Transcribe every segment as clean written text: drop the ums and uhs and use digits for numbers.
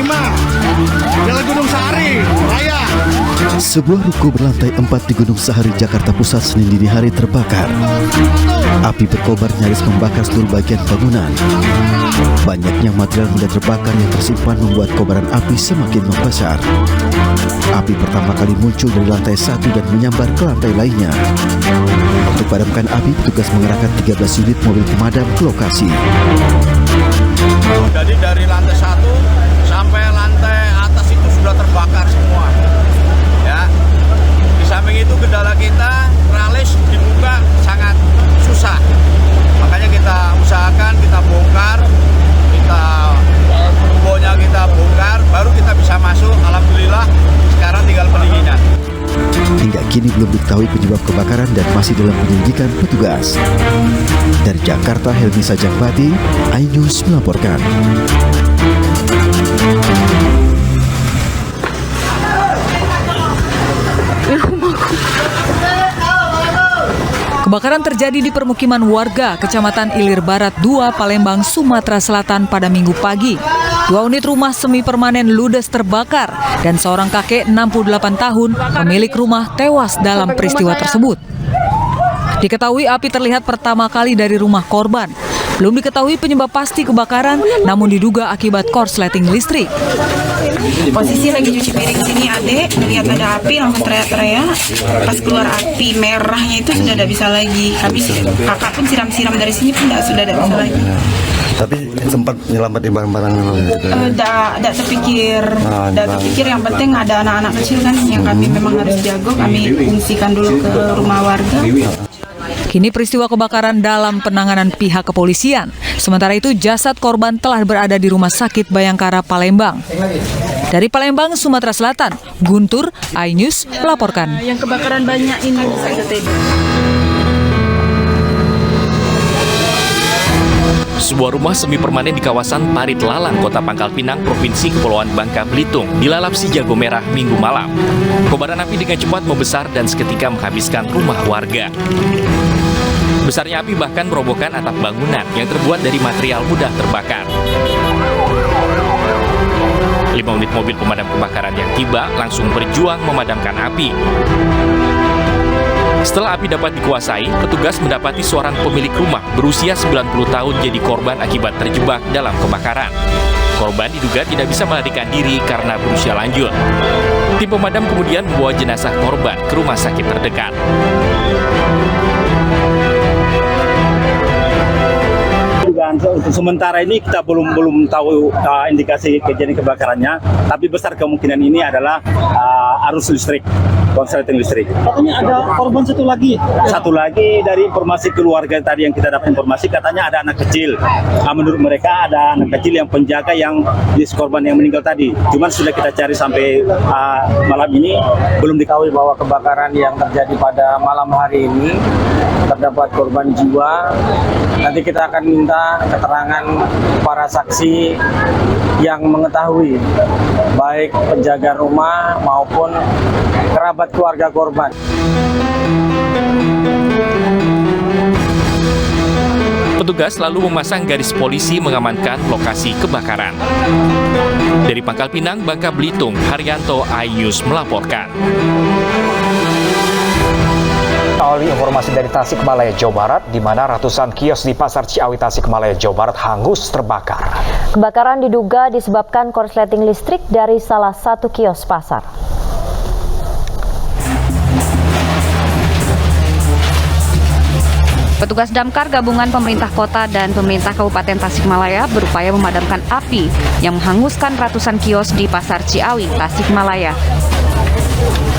Jalan Gunung Sahari, Raya. Sebuah ruko berlantai 4 di Gunung Sahari, Jakarta Pusat, Senin dini hari terbakar. Api berkobar nyaris membakar seluruh bagian bangunan. Banyaknya material mudah terbakar yang tersimpan membuat kobaran api semakin membesar. Api pertama kali muncul dari lantai 1 dan menyambar ke lantai lainnya. Untuk padamkan api, petugas mengerahkan 13 unit mobil pemadam ke lokasi. Jadi dari lantai 1 sampai lantai atas itu sudah terbakar semua. Ya. Di samping itu kendala kita tralis dibuka sangat susah. Makanya kita usahakan kita bongkar, rumahnya kita bongkar, baru kita bisa masuk. Alhamdulillah sekarang tinggal pendinginan. Hingga kini belum diketahui penyebab kebakaran dan masih dalam penyelidikan petugas. Dari Jakarta, Helmi Sajakpati, iNews melaporkan. Kebakaran terjadi di permukiman warga Kecamatan Ilir Barat 2, Palembang, Sumatera Selatan pada Minggu pagi. 2 unit rumah semi permanen ludes terbakar dan seorang kakek 68 tahun pemilik rumah tewas dalam peristiwa tersebut. Diketahui api terlihat pertama kali dari rumah korban. Belum diketahui penyebab pasti kebakaran, namun diduga akibat korsleting listrik. Posisi lagi cuci piring sini adek, lihat ada api langsung teriak-teriak. Pas keluar api merahnya itu sudah tidak bisa lagi. Habis kakak pun siram-siram dari sini pun sudah tidak bisa lagi. Tapi sempat nyelamatin barang-barang tidak terpikir, yang penting ada anak-anak kecil kan yang kami memang harus jago, kami fungsikan dulu ke rumah warga. Kini peristiwa kebakaran dalam penanganan pihak kepolisian. Sementara itu jasad korban telah berada di Rumah Sakit Bayangkara, Palembang. Dari Palembang, Sumatera Selatan, Guntur, iNews melaporkan. Yang kebakaran banyak ini. Sebuah rumah semi permanen di kawasan Parit Lalang, Kota Pangkal Pinang, Provinsi Kepulauan Bangka Belitung, dilalap si jago merah Minggu malam. Kobaran api dengan cepat membesar dan seketika menghabiskan rumah warga. Besarnya api bahkan merobohkan atap bangunan yang terbuat dari material mudah terbakar. 5 unit mobil pemadam kebakaran yang tiba langsung berjuang memadamkan api. Setelah api dapat dikuasai, petugas mendapati seorang pemilik rumah berusia 90 tahun jadi korban akibat terjebak dalam kebakaran. Korban diduga tidak bisa melarikan diri karena berusia lanjut. Tim pemadam kemudian membawa jenazah korban ke rumah sakit terdekat. Untuk sementara ini kita belum tahu indikasi kejadian kebakarannya, tapi besar kemungkinan ini adalah arus listrik, korsleting listrik. Katanya ada korban satu lagi. Satu lagi dari informasi keluarga tadi yang kita dapat informasi, katanya ada anak kecil. Menurut mereka ada anak kecil yang penjaga yang korban yang meninggal tadi. Cuman sudah kita cari sampai malam ini belum diketahui bahwa kebakaran yang terjadi pada malam hari ini terdapat korban jiwa. Nanti kita akan minta keterangan para saksi yang mengetahui, baik penjaga rumah maupun kerabat keluarga korban. Petugas lalu memasang garis polisi mengamankan lokasi kebakaran. Dari Pangkal Pinang, Bangka Belitung, Haryanto, iNews melaporkan. Awali informasi dari Tasikmalaya, Jawa Barat, di mana ratusan kios di Pasar Ciawi, Tasikmalaya, Jawa Barat hangus terbakar. Kebakaran diduga disebabkan korsleting listrik dari salah satu kios pasar. Petugas damkar gabungan pemerintah kota dan pemerintah Kabupaten Tasikmalaya berupaya memadamkan api yang menghanguskan ratusan kios di Pasar Ciawi, Tasikmalaya.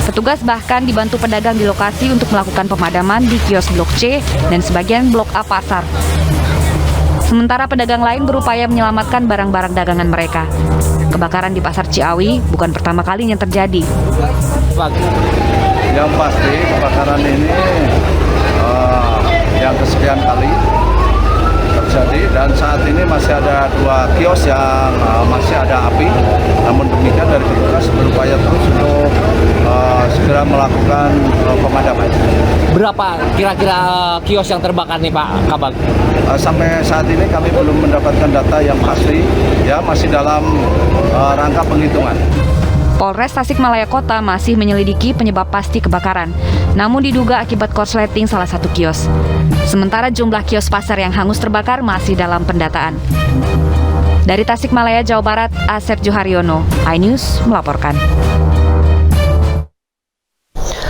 Petugas bahkan dibantu pedagang di lokasi untuk melakukan pemadaman di kios Blok C dan sebagian Blok A pasar. Sementara pedagang lain berupaya menyelamatkan barang-barang dagangan mereka. Kebakaran di Pasar Ciawi bukan pertama kalinya terjadi. Yang pasti kebakaran ini yang kesekian kali terjadi, dan saat ini masih ada 2 kios yang masih ada api. Namun demikian dari petugas berupaya terus untuk segera melakukan pemadaman. berapa kira-kira kios yang terbakar nih Pak Kabag? Sampai saat ini kami belum mendapatkan data yang pasti, ya masih dalam rangka penghitungan. Polres Tasikmalaya Kota masih menyelidiki penyebab pasti kebakaran, namun diduga akibat korsleting salah satu kios. Sementara jumlah kios pasar yang hangus terbakar masih dalam pendataan. Dari Tasikmalaya, Jawa Barat, Asep Juharyono, iNews melaporkan.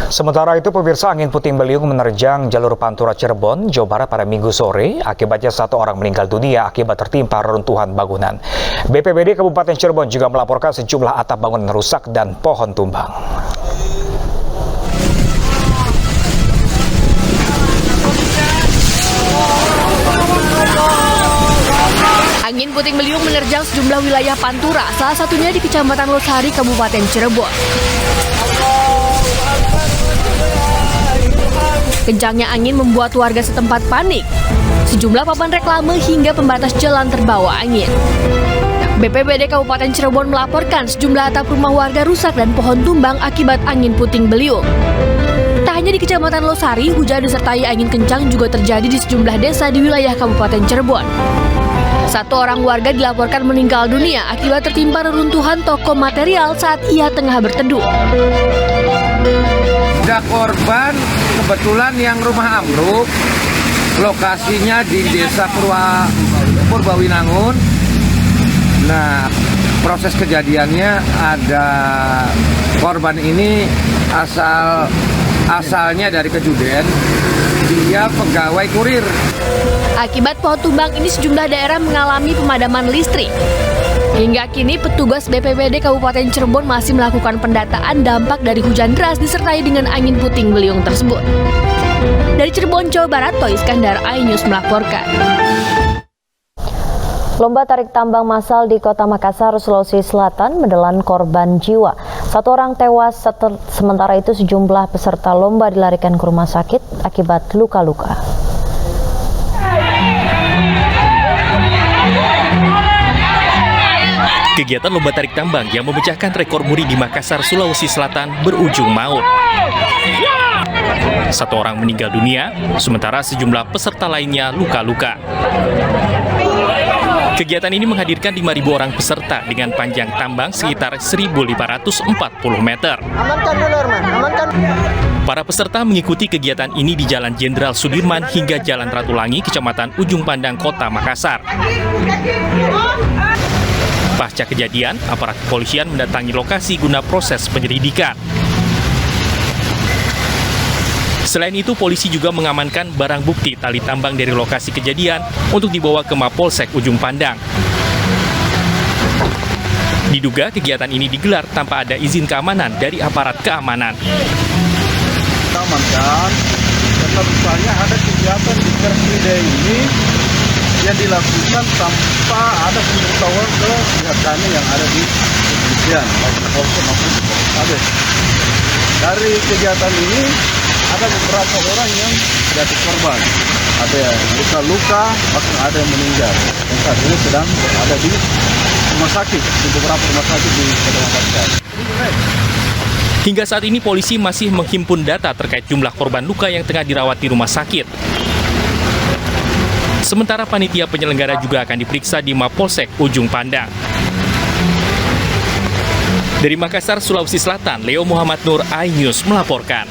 Sementara itu, pemirsa, angin puting beliung menerjang jalur Pantura Cirebon, Jawa Barat pada Minggu sore. Akibatnya 1 orang meninggal dunia akibat tertimpa reruntuhan bangunan. BPBD Kabupaten Cirebon juga melaporkan sejumlah atap bangunan rusak dan pohon tumbang. Angin puting beliung menerjang sejumlah wilayah Pantura, salah satunya di Kecamatan Losari, Kabupaten Cirebon. Kencangnya angin membuat warga setempat panik. Sejumlah papan reklame hingga pembatas jalan terbawa angin. BPBD Kabupaten Cirebon melaporkan sejumlah atap rumah warga rusak dan pohon tumbang akibat angin puting beliung. Tak hanya di Kecamatan Losari, hujan disertai angin kencang juga terjadi di sejumlah desa di wilayah Kabupaten Cirebon. 1 orang warga dilaporkan meninggal dunia akibat tertimpa reruntuhan toko material saat ia tengah berteduh. Ada korban kebetulan yang rumah ambruk, lokasinya di Desa Purbawinangun. Nah, proses kejadiannya ada korban ini asalnya dari Kejuden, dia pegawai kurir. Akibat pohon tumbang ini sejumlah daerah mengalami pemadaman listrik. Hingga kini petugas BPBD Kabupaten Cirebon masih melakukan pendataan dampak dari hujan deras disertai dengan angin puting beliung tersebut. Dari Cirebon, Jawa Barat, Toy Iskandar, iNews melaporkan. Lomba tarik tambang massal di Kota Makassar, Sulawesi Selatan menelan korban jiwa. 1 orang tewas, sementara itu sejumlah peserta lomba dilarikan ke rumah sakit akibat luka-luka. Kegiatan lomba tarik tambang yang memecahkan rekor muri di Makassar, Sulawesi Selatan berujung maut. 1 orang meninggal dunia, sementara sejumlah peserta lainnya luka-luka. Kegiatan ini menghadirkan 5.000 orang peserta dengan panjang tambang sekitar 1.540 meter. Para peserta mengikuti kegiatan ini di Jalan Jenderal Sudirman hingga Jalan Ratulangi, Kecamatan Ujung Pandang, Kota Makassar. Pasca kejadian, aparat kepolisian mendatangi lokasi guna proses penyelidikan. Selain itu, polisi juga mengamankan barang bukti tali tambang dari lokasi kejadian untuk dibawa ke Mapolsek Ujung Pandang. Diduga kegiatan ini digelar tanpa ada izin keamanan dari aparat keamanan. Kita amankan, karena misalnya ada kegiatan di Car Free Day ini yang dilakukan tanpa ada pemberitahuan ke pihak kami yang ada di kepolisian, Polsek maupun Polres. Dari kegiatan ini ada beberapa orang yang jadi korban, ada yang luka-luka, bahkan ada yang meninggal. Yang saat ini sedang berada di rumah sakit, di beberapa rumah sakit di Kota Makassar. Hingga saat ini polisi masih menghimpun data terkait jumlah korban luka yang tengah dirawat di rumah sakit. Sementara panitia penyelenggara juga akan diperiksa di Mapolsek Ujung Pandang. Dari Makassar, Sulawesi Selatan, Leo Muhammad Nur, iNews melaporkan.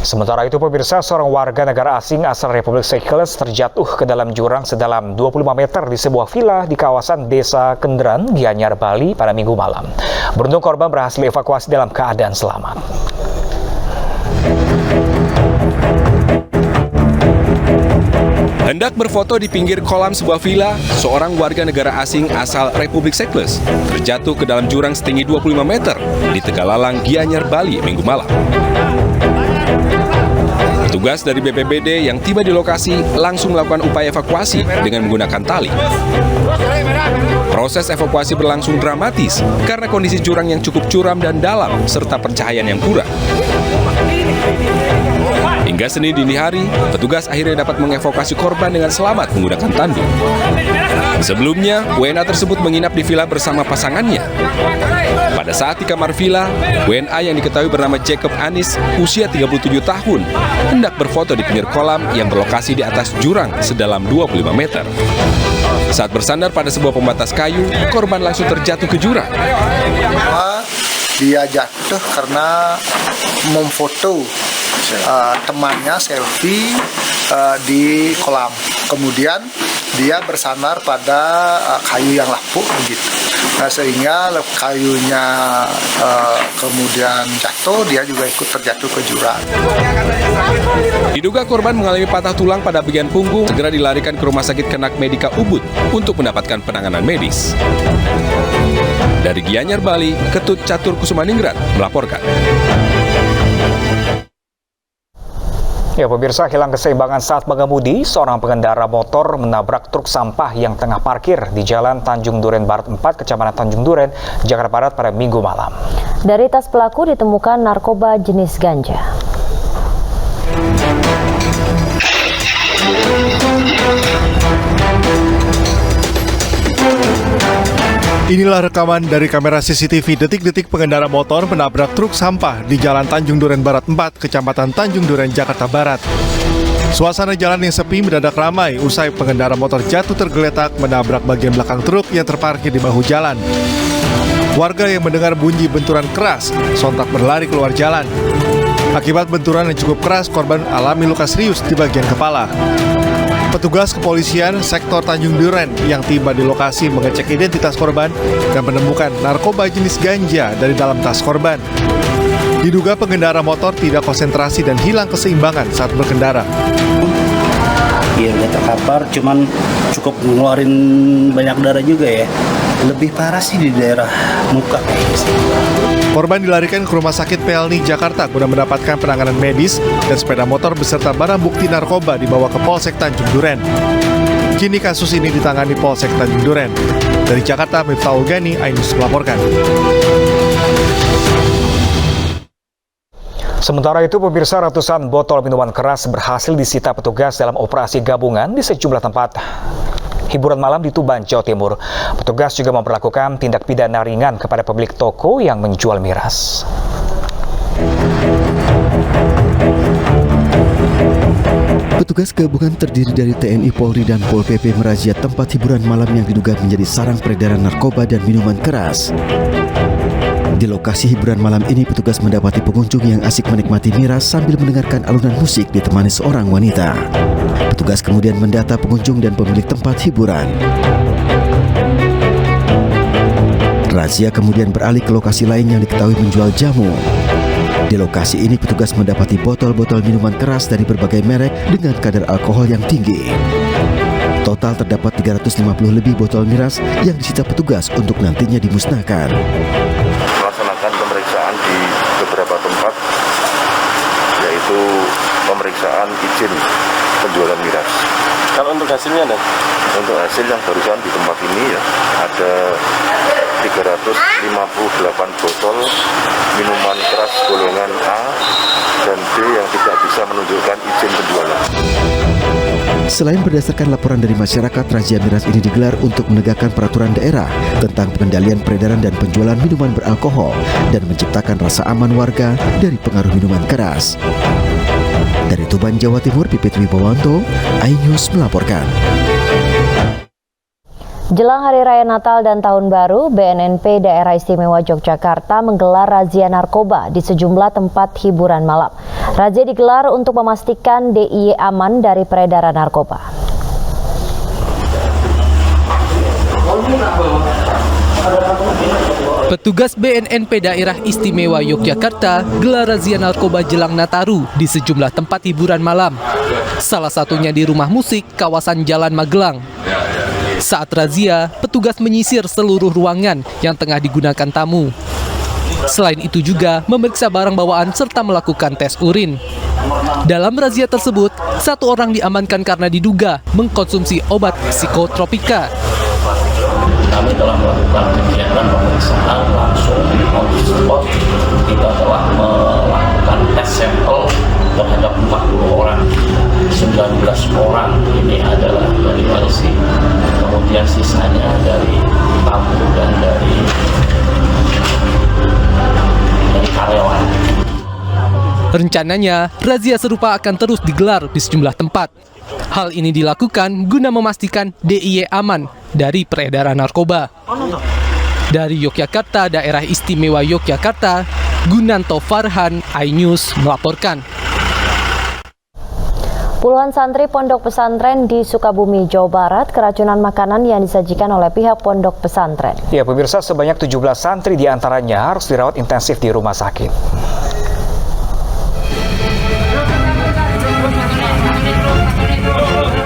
Sementara itu, pemirsa, seorang warga negara asing asal Republik Seychelles terjatuh ke dalam jurang sedalam 25 meter di sebuah villa di kawasan Desa Kenderan, Gianyar, Bali pada Minggu malam. Beruntung korban berhasil dievakuasi dalam keadaan selamat. Hendak berfoto di pinggir kolam sebuah villa, seorang warga negara asing asal Republik Seychelles terjatuh ke dalam jurang setinggi 25 meter di Tegalalang, Gianyar, Bali, Minggu malam. Petugas dari BPBD yang tiba di lokasi langsung melakukan upaya evakuasi dengan menggunakan tali. Proses evakuasi berlangsung dramatis karena kondisi jurang yang cukup curam dan dalam serta pencahayaan yang kurang. Hingga Senin dini hari, petugas akhirnya dapat mengevakuasi korban dengan selamat menggunakan tandu. Sebelumnya, WNA tersebut menginap di villa bersama pasangannya. Pada saat di kamar villa, WNA yang diketahui bernama Jacob Anis, usia 37 tahun, hendak berfoto di pinggir kolam yang berlokasi di atas jurang sedalam 25 meter. Saat bersandar pada sebuah pembatas kayu, korban langsung terjatuh ke jurang. Dia jatuh karena memfoto temannya selfie di kolam. Kemudian dia bersandar pada kayu yang lapuk begitu. Nah, sehingga kayunya kemudian jatuh, dia juga ikut terjatuh ke jurang. Diduga korban mengalami patah tulang pada bagian punggung, segera dilarikan ke Rumah Sakit Kenak Medika Ubud untuk mendapatkan penanganan medis. Dari Gianyar, Bali, Ketut Catur Kusumaningrat melaporkan. Ya pemirsa, hilang keseimbangan saat mengemudi, seorang pengendara motor menabrak truk sampah yang tengah parkir di Jalan Tanjung Duren Barat 4, Kecamatan Tanjung Duren, Jakarta Barat pada Minggu malam. Dari tas pelaku ditemukan narkoba jenis ganja. Inilah rekaman dari kamera CCTV detik-detik pengendara motor menabrak truk sampah di Jalan Tanjung Duren Barat 4, Kecamatan Tanjung Duren, Jakarta Barat. Suasana jalan yang sepi mendadak ramai usai pengendara motor jatuh tergeletak menabrak bagian belakang truk yang terparkir di bahu jalan. Warga yang mendengar bunyi benturan keras sontak berlari keluar jalan. Akibat benturan yang cukup keras, korban alami luka serius di bagian kepala. Petugas kepolisian sektor Tanjung Duren yang tiba di lokasi mengecek identitas korban dan menemukan narkoba jenis ganja dari dalam tas korban. Diduga pengendara motor tidak konsentrasi dan hilang keseimbangan saat berkendara. Iya, udah terkapar, cuman cukup ngeluarin banyak darah juga ya. Lebih parah sih di daerah muka. Korban dilarikan ke Rumah Sakit Pelni, Jakarta guna mendapatkan penanganan medis dan sepeda motor beserta barang bukti narkoba dibawa ke Polsek Tanjung Duren. Kini kasus ini ditangani Polsek Tanjung Duren. Dari Jakarta, Miftahul Gani, iNews melaporkan. Sementara itu, pemirsa, ratusan botol minuman keras berhasil disita petugas dalam operasi gabungan di sejumlah tempat hiburan malam di Tuban, Jawa Timur. Petugas juga memperlakukan tindak pidana ringan kepada pemilik toko yang menjual miras. Petugas gabungan terdiri dari TNI, Polri, dan Pol PP merazia tempat hiburan malam yang diduga menjadi sarang peredaran narkoba dan minuman keras. Di lokasi hiburan malam ini, petugas mendapati pengunjung yang asik menikmati miras sambil mendengarkan alunan musik ditemani seorang wanita. Petugas kemudian mendata pengunjung dan pemilik tempat hiburan. Razia kemudian beralih ke lokasi lain yang diketahui menjual jamu. Di lokasi ini, petugas mendapati botol-botol minuman keras dari berbagai merek dengan kadar alkohol yang tinggi. Total terdapat 350 lebih botol miras yang disita petugas untuk nantinya dimusnahkan. Melaksanakan pemeriksaan di beberapa tempat, yaitu pemeriksaan izin penjualan miras. Kalau untuk hasilnya, untuk hasil yang barusan di tempat ini ya ada 358 botol minuman keras golongan A dan B yang tidak bisa menunjukkan izin penjualan. Selain berdasarkan laporan dari masyarakat, razia miras ini digelar untuk menegakkan peraturan daerah tentang pengendalian peredaran dan penjualan minuman beralkohol dan menciptakan rasa aman warga dari pengaruh minuman keras. Dari Tuban, Jawa Timur, Pipit Wibawanto, iNews melaporkan. Jelang Hari Raya Natal dan Tahun Baru, BNNP Daerah Istimewa Yogyakarta menggelar razia narkoba di sejumlah tempat hiburan malam. Razia digelar untuk memastikan DIY aman dari peredaran narkoba. Petugas BNNP Daerah Istimewa Yogyakarta gelar razia narkoba jelang Nataru di sejumlah tempat hiburan malam. Salah satunya di rumah musik kawasan Jalan Magelang. Saat razia, petugas menyisir seluruh ruangan yang tengah digunakan tamu. Selain itu juga memeriksa barang bawaan serta melakukan tes urin. Dalam razia tersebut, satu orang diamankan karena diduga mengkonsumsi obat psikotropika. Kami telah melakukan kegiatan pemeriksaan langsung on the spot. Kita telah melakukan tes sampel terhadap 40 Rencananya, razia serupa akan terus digelar di sejumlah tempat. Hal ini dilakukan guna memastikan DIY aman dari peredaran narkoba. Dari Yogyakarta, Daerah Istimewa Yogyakarta, Gunanto Farhan, iNews melaporkan. Puluhan santri pondok pesantren di Sukabumi, Jawa Barat keracunan makanan yang disajikan oleh pihak pondok pesantren. Ya, pemirsa, sebanyak 17 santri diantaranya harus dirawat intensif di rumah sakit.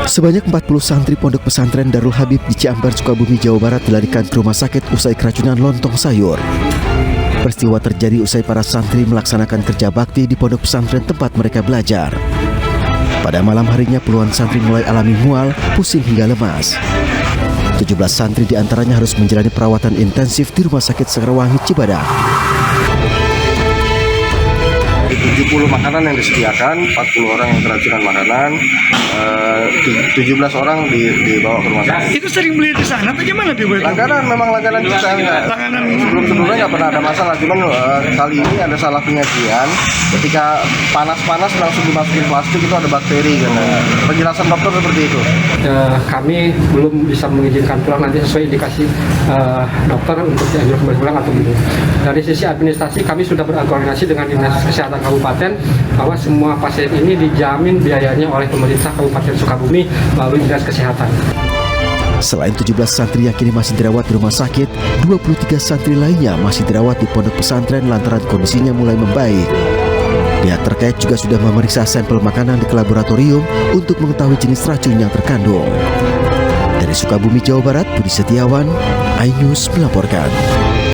Sebanyak 40 santri pondok pesantren Darul Habib di Ciambar, Sukabumi, Jawa Barat dilarikan ke rumah sakit usai keracunan lontong sayur. Peristiwa terjadi usai para santri melaksanakan kerja bakti di pondok pesantren tempat mereka belajar. Pada malam harinya puluhan santri mulai alami mual, pusing hingga lemas. 17 santri diantaranya harus menjalani perawatan intensif di Rumah Sakit Sekarwangi, Cibadak. 70 makanan yang disediakan, 40 orang yang keracunan makanan, 17 orang dibawa ke rumah sakit. Itu sering beli di sana atau gimana? Langganan, memang langganan kita. Sebelum-sebelumnya nggak pernah ada masalah, cuman kali ini ada salah penyajian. Ketika panas-panas langsung dimasukin plastik, itu ada bakteri. Penjelasan dokter seperti itu. Kami belum bisa mengizinkan pulang, nanti sesuai indikasi dokter untuk dianjurkan kembali pulang atau belum. Dari sisi administrasi kami sudah berkoordinasi dengan Dinas Kesehatan Kabupaten bahwa semua pasien ini dijamin biayanya oleh pemerintah Kabupaten Sukabumi melalui Dinas Kesehatan. Selain 17 santri yang kini masih dirawat di rumah sakit, 23 santri lainnya masih dirawat di pondok pesantren lantaran kondisinya mulai membaik. Pihak terkait juga sudah memeriksa sampel makanan di laboratorium untuk mengetahui jenis racun yang terkandung. Dari Sukabumi, Jawa Barat, Budi Setiawan, iNews melaporkan.